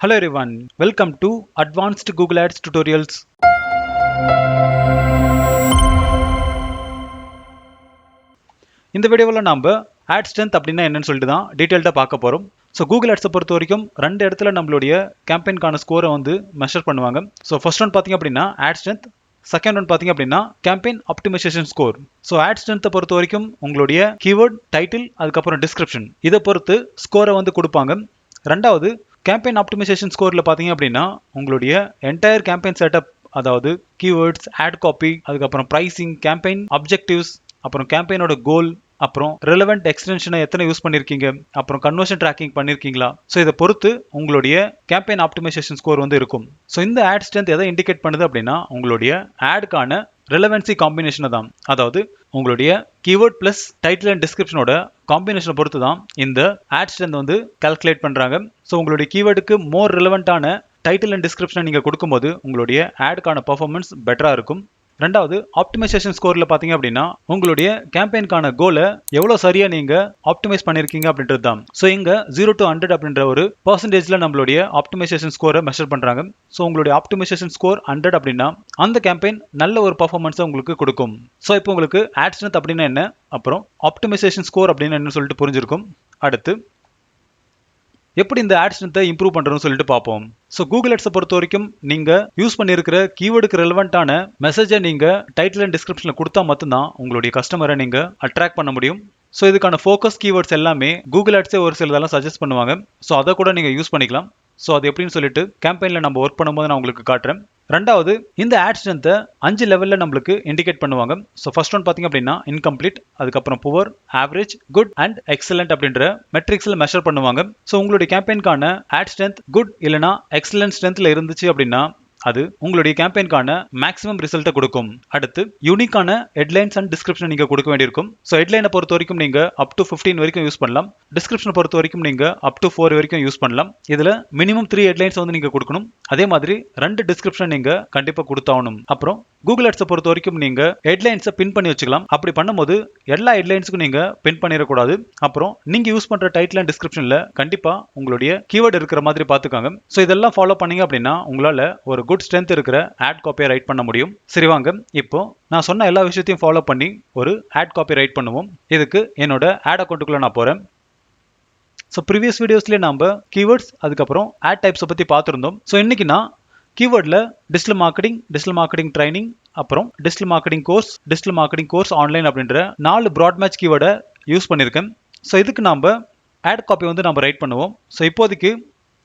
Hello everyone, welcome to Advanced Google Ads Tutorials. இந்த வீடியோவில் நம்ம ஆட் ஸ்ட்ரென்த் அப்படின்னா என்னன்னு சொல்லிட்டு தான் டீட்டெயில்டாக பார்க்க போகிறோம். ஸோ கூகுள் ஆட்ஸை பொறுத்த வரைக்கும் ரெண்டு இடத்துல நம்மளுடைய கேம்பெயின்கான ஸ்கோரை வந்து மெஷர் பண்ணுவாங்க. ஸோ ஃபர்ஸ்ட் ஒன் பார்த்தீங்க அப்படின்னா ஆட் ஸ்ட்ரென்த், செகண்ட் ஒன் பார்த்தீங்க அப்படின்னா campaign optimization score. So add ஸ்ட்ரென்த்தை பொறுத்த வரைக்கும் உங்களுடைய கீவேர்ட், டைட்டில், அதுக்கப்புறம் டிஸ்கிரிப்ஷன் இதை பொறுத்து ஸ்கோரை வந்து கொடுப்பாங்க. ரெண்டாவது கேம்பெயின் ஆப்டிமைசேஷன் ஸ்கோரில் பார்த்தீங்க அப்படின்னா உங்களுடைய என்டையர் கேம்பெயின் செட்டப், அதாவது கீவேர்ட்ஸ், ஆட் காப்பி, அதுக்கப்புறம் ப்ரைசிங், கேம்பெயின் அப்ஜெக்டிவ்ஸ், அப்புறம் கேம்பெயினோட கோல், அப்புறம் ரெலவெண்ட் எக்ஸ்டென்ஷனை எத்தனை யூஸ் பண்ணியிருக்கீங்க, அப்புறம் கன்வர்ஷன் ட்ராக்கிங் பண்ணியிருக்கீங்களா. ஸோ இதை பொறுத்து உங்களுடைய கேம்பெயின் ஆப்டிமைசேஷன் ஸ்கோர் வந்து இருக்கும். ஸோ இந்த ஆட் ஸ்ட்ரென்த் எதை இண்டிகேட் பண்ணுது அப்படின்னா உங்களுடைய ஆடுக்கான ரெலவென்சி காம்பினேஷனை தான், அதாவது உங்களுடைய கீவேர்ட் பிளஸ் டைட்டில் அண்ட் டிஸ்கிரிப்ஷனோட காம்பினேஷனை பொறுத்து தான் இந்த ஆட் ஸ்ட்ரென்த் வந்து கால்குலேட் பண்ணுறாங்க. ஸோ உங்களுடைய கீவேர்டுக்கு மோர் ரெலவெண்ட்டான டைட்டில் அண்ட் டிஸ்கிரிப்ஷனை நீங்கள் கொடுக்கும்போது உங்களுடைய ஆடுக்கான பர்ஃபார்மன்ஸ் பெட்டராக இருக்கும். ரெண்டாவது ஆப்டிமைசேஷன் ஸ்கோரில் பார்த்தீங்க அப்படின்னா உங்களுடைய கேம்பெயின்கான கோலை எவ்வளோ சரியாக நீங்கள் ஆப்டிமைஸ் பண்ணியிருக்கீங்க அப்படின்றது தான். ஸோ இங்கே 0 to 100 அப்படின்ற ஒரு பர்சன்டேஜில் நம்மளுடைய ஆப்டிமைசேஷன் ஸ்கோரை மெஷர் பண்ணுறாங்க. ஸோ உங்களுடைய ஆப்டிமைசேஷன் ஸ்கோர் 100 அப்படின்னா அந்த கேம்பெயின் நல்ல ஒரு பர்ஃபார்மன்ஸை உங்களுக்கு கொடுக்கும். ஸோ இப்போ உங்களுக்கு ஆட் ஸ்ட்ரென்த் அப்படின்னா என்ன, அப்புறம் ஆப்டிமைசேஷன் ஸ்கோர் அப்படின்னு என்ன சொல்லிட்டு புரிஞ்சிருக்கும். அடுத்து எப்படி இந்த ஆட் ஸ்ட்ரென்த்தை இம்ப்ரூவ் பண்ணுறோம்னு சொல்லிட்டு பார்ப்போம். ஸோ கூகுள் ஆட்ஸை பொறுத்த வரைக்கும் நீங்கள் யூஸ் பண்ணியிருக்கிற கீவேர்டுக்கு ரெலவெண்ட்டான மெசேஜை நீங்கள் டைட்டில் அண்ட் டிஸ்கிரிப்ஷனில் கொடுத்தா மட்டும்தான் உங்களுடைய கஸ்டமரை நீங்கள் அட்ராக்ட் பண்ண முடியும். ஸோ இதுக்கான ஃபோக்கஸ் கீவேர்ட்ஸ் எல்லாமே கூகுள் ஆட்ஸே ஒரு சிலதெல்லாம் சஜஸ்ட் பண்ணுவாங்க. ஸோ அதை கூட நீங்கள் யூஸ் பண்ணிக்கலாம். ஸோ அது எப்படின்னு சொல்லிட்டு கேம்பெயினில் நம்ம ஒர்க் பண்ணும்போது நான் உங்களுக்கு காட்டுறேன். ரெண்டாவது இந்த ஆட் ஸ்ட்ரென்த்தை 5 லெவலில் நம்மளுக்கு இண்டிகேட் பண்ணுவாங்க. ஸோ ஃபர்ஸ்ட் ஒன் பார்த்தீங்க அப்படின்னா இன்கம்ப்ளீட், அதுக்கப்புறம் poor, average, good and excellent அப்படின்ற மெட்ரிக்ஸில் மெஷர் பண்ணுவாங்க. ஸோ உங்களுடைய கேம்பெயின்கான ஆட் ஸ்ட்ரென்த் குட் இல்லைனா எக்ஸலண்ட் ஸ்ட்ரென்த்தில் இருந்துச்சு அப்படின்னா அது உங்களுடைய கேம்பெயின்கான மேக்ஸிமம் ரிசல்ட்டை கொடுக்கும். அடுத்து யூனிக்கான ஹெட்லைன்ஸ் அண்ட் டிஸ்கிரிப்ஷன் நீங்கள் கொடுக்க வேண்டியிருக்கும். ஸோ ஹெட்லைனை பொறுத்த வரைக்கும் நீங்கள் அப் டு 15 வரைக்கும் யூஸ் பண்ணலாம். டிஸ்கிரிப்ஷனை பொறுத்த வரைக்கும் நீங்கள் அப் டு 4 வரைக்கும் யூஸ் பண்ணலாம். இதில் மினிமம் 3 ஹெட்லைன்ஸ் வந்து நீங்கள் கொடுக்கணும். அதே மாதிரி 2 டிஸ்கிரிப்ஷன் நீங்கள் கண்டிப்பாக கொடுத்தாகணும். அப்புறம் கூகுள் ஆட்ஸை பொறுத்த வரைக்கும் நீங்கள் ஹெட்லைன்ஸை பின் பண்ணி வச்சுக்கலாம். அப்படி பண்ணும்போது எல்லா ஹெட்லைன்ஸுக்கும் நீங்கள் பின் பண்ணிடக்கூடாது. அப்புறம் நீங்கள் யூஸ் பண்ணுற டைட்டில் அண்ட் டிஸ்கிரிப்ஷனில் கண்டிப்பாக உங்களுடைய கீவேர்டு இருக்கிற மாதிரி பார்த்துக்காங்க. ஸோ இதெல்லாம் ஃபாலோ பண்ணீங்க அப்படின்னா உங்களால் ஒரு குட் ஸ்ட்ரென்த் இருக்கிற ஆட் காப்பியை ரைட் பண்ண முடியும். சரி வாங்க, இப்போ நான் சொன்ன எல்லா விஷயத்தையும் ஃபாலோ பண்ணி ஒரு ஆட் காப்பி ரைட் பண்ணுவோம். இதுக்கு என்னோட ஆட் அக்கௌண்ட்டுக்குள்ளே நான் போகிறேன். ஸோ ப்ரீவியஸ் வீடியோஸ்லேயே நம்ம கீவேர்ட்ஸ், அதுக்கப்புறம் ஆட் டைப்ஸை பற்றி பார்த்துருந்தோம். ஸோ இன்னைக்கு நான் கீவேர்டில் டிஜிட்டல் மார்க்கெட்டிங் ட்ரைனிங், அப்புறம் டிஜிட்டல் மார்க்கெட்டிங் கோர்ஸ் ஆன்லைன் அப்படின்ற 4 ப்ராட் மேட்ச் கீவேர்டை யூஸ் பண்ணியிருக்கேன். ஸோ இதுக்கு நம்ம ஆட் காப்பி வந்து நம்ம ரைட் பண்ணுவோம். ஸோ இப்போதைக்கு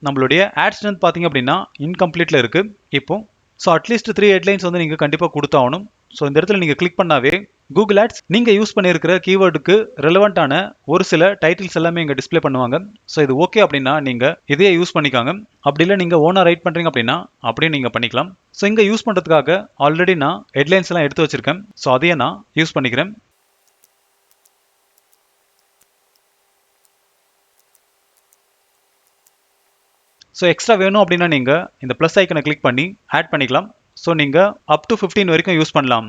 நம்மளுடைய ஆட் ஸ்ட்ரென்த் பார்த்தீங்க அப்படின்னா இன்கம்ப்ளீட்டில் இருக்குது. இப்போ ஸோ அட்லீஸ்ட் 3 ஹெட்லைன்ஸ் வந்து நீங்கள் கண்டிப்பாக கொடுத்தாகணும். ஸோ இந்த இடத்துல நீங்கள் கிளிக் பண்ணாவே கூகுள் ஆட்ஸ் நீங்கள் யூஸ் பண்ணியிருக்கிற கீவேர்டுக்கு ரெலவெண்ட்டான ஒரு சில டைட்டில்ஸ் எல்லாமே இங்கே டிஸ்பிளே பண்ணுவாங்க. ஸோ இது ஓகே அப்படின்னா நீங்கள் இதையே யூஸ் பண்ணிக்காங்க. அப்படி இல்லை நீங்கள் ஓனாக ரைட் பண்ணுறீங்க அப்படின்னா அப்படியே நீங்கள் பண்ணிக்கலாம். ஸோ இங்கே யூஸ் பண்ணுறதுக்காக ஆல்ரெடி நான் ஹெட்லைன்ஸ் எல்லாம் எடுத்து வச்சிருக்கேன். ஸோ அதையே நான் யூஸ் பண்ணிக்கிறேன். ஸோ எக்ஸ்ட்ரா வேணும் அப்படின்னா நீங்கள் இந்த ப்ளஸ் ஐக்கனை கிளிக் பண்ணி ஆட் பண்ணிக்கலாம். ஸோ நீங்கள் அப் டு 15 வரைக்கும் யூஸ் பண்ணலாம்.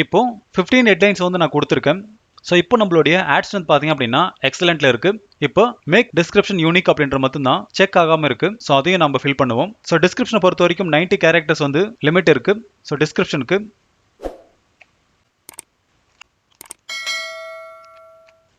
இப்போ 15 ஹெட்லைன்ஸ் வந்து நான் கொடுத்துருக்கேன். ஸோ இப்போ நம்மளுடைய ஆட் ஸ்ட்ரென்த் பார்த்தீங்க அப்படின்னா எக்ஸலண்ட்ல இருக்கு. இப்போ மேக் டிஸ்கிரிப்ஷன் யூனிக் அப்படின்ற மட்டும் தான் செக் ஆகாமல் இருக்கு. ஸோ அதையும் நம்ம ஃபில் பண்ணுவோம். ஸோ டிஸ்கிரிப்ஷனை பொறுத்த வரைக்கும் 90 கேரக்டர்ஸ் வந்து லிமிட் இருக்கு. ஸோ டிஸ்கிரிப்ஷனுக்கு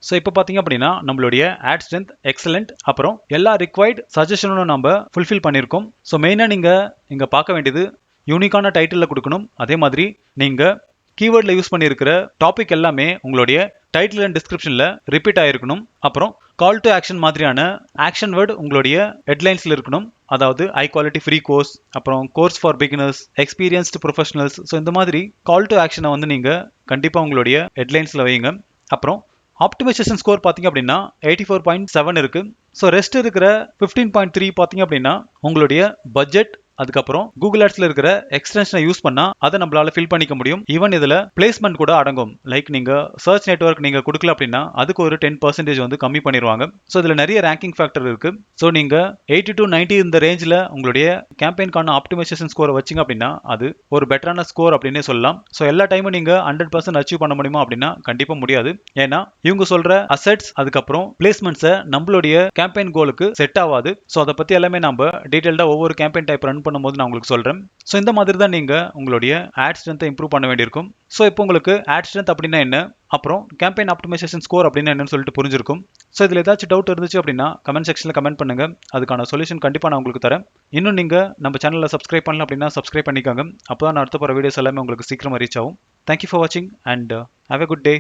ஸோ இப்போ பார்த்தீங்க அப்படின்னா நம்மளுடைய ஆட் ஸ்ட்ரென்த் எக்ஸலண்ட், அப்புறம் எல்லா ரிக்வைர்ட் சஜஷனும் நம்ம ஃபுல்ஃபில் பண்ணியிருக்கோம். ஸோ மெயினாக நீங்கள் இங்கே பார்க்க வேண்டியது யூனிக்கான டைட்டிலில் கொடுக்கணும். அதே மாதிரி நீங்கள் கீவேர்டில் யூஸ் பண்ணியிருக்கிற டாபிக் எல்லாமே உங்களுடைய டைட்டில் அண்ட் டிஸ்கிரிப்ஷனில் ரிப்பீட் ஆகிருக்கணும். அப்புறம் கால் டு ஆக்ஷன் மாதிரியான ஆக்ஷன் வேர்டு உங்களுடைய ஹெட்லைன்ஸில் இருக்கணும். அதாவது ஹை குவாலிட்டி ஃப்ரீ கோர்ஸ், அப்புறம் course for beginners, experienced professionals. So இந்த மாதிரி கால் டு ஆக்ஷனை வந்து நீங்கள் கண்டிப்பாக உங்களுடைய ஹெட்லைன்ஸில் வைங்க. அப்புறம் ஆப்டிமைசேஷன் ஸ்கோர் பார்த்தீங்க அப்படின்னா 84.7 இருக்கு. ஸோ ரெஸ்ட் இருக்கிற 15.3 பார்த்தீங்க அப்படின்னா உங்களுடைய பட்ஜெட், அதுக்கப்புறம் கூகுள் ஆட்ஸ்ல இருக்கிற எக்ஸ்டென்ஷனை யூஸ் பண்ணா அதை நம்மளால ஃபில் பண்ணிக்க முடியும். ஈவன் இதுல பிளேஸ்மெண்ட் கூட அடங்கும். லைக் நீங்க சர்ச் நெட்வொர்க் நீங்க கொடுக்கல அப்படின்னா அதுக்கு ஒரு 10% வந்து கம்மி பண்ணிடுவாங்க. ஸோ இதுல நிறைய ரேங்கிங் ஃபேக்டர் இருக்கு. ஸோ நீங்க 80 to 90 இந்த ரேஞ்சில் உங்களுடைய கேம்பெயின்கான ஆப்டிமைசேஷன் ஸ்கோரை வச்சிங்க அப்படின்னா அது ஒரு பெட்டரான ஸ்கோர் அப்படின்னே சொல்லலாம். ஸோ எல்லா டைமும் நீங்க 100% அச்சீவ் பண்ண முடியுமா அப்படின்னா கண்டிப்பா முடியாது. ஏன்னா இவங்க சொல்ற அசெட்ஸ் அதுக்கப்புறம் பிளேஸ்மெண்ட்ஸை நம்மளுடைய கேம்பெயின் கோலுக்கு செட் ஆகாது. ஸோ அதை பத்தி எல்லாமே நம்ம டீடைல்டா ஒவ்வொரு கேம்பெயின் டைப் ரன் பண்ணும்போது நான் உங்களுக்கு சொல்றேன். ஸோ இந்த மாதிரி தான் நீங்க உங்களுடைய ஆட் ஸ்ட்ரென்த்தை இம்ப்ரூவ் பண்ண வேண்டியிருக்கும். ஸோ இப்போ உங்களுக்கு ஆட் ஸ்ட்ரென்த் அப்படின்னா என்ன, அப்புறம் கேம்பெயின் ஆப்டிமைசேஷன் ஸ்கோர் அப்படின்னா என்னன்னு சொல்லிட்டு புரிஞ்சிருக்கும். ஸோ இதில் ஏதாச்சும் டவுட் இருந்துச்சு அப்படின்னா கமெண்ட் செக்ஷனில் கமெண்ட் பண்ணுங்க. அதுக்கான சொல்யூஷன் கண்டிப்பாக நான் உங்களுக்கு தரேன். இன்னும் நீங்கள் நம்ம சேனலில் சப்ஸ்கிரைப் பண்ணல அப்படின்னா சப்ஸ்கிரைப் பண்ணிக்கோங்க. அப்போ தான் நான் அடுத்த போகிற வீடியோஸ் எல்லாமே உங்களுக்கு சீக்கிரமாக ரீச் ஆகும். தேங்க்யூ ஃபார் வாட்சிங் and have a good day.